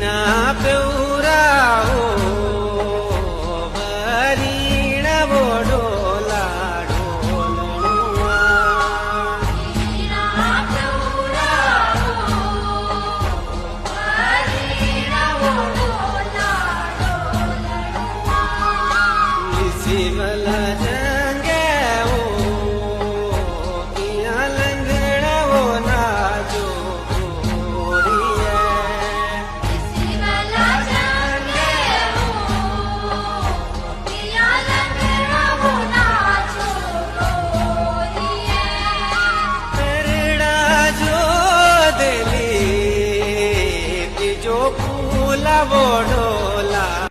ના પેઉરાઓ ભરીણ બોડોલા ઢોલણુઆ શિવલા જંગે કિયા લંગડવો નાજો ફૂલા બોડોલા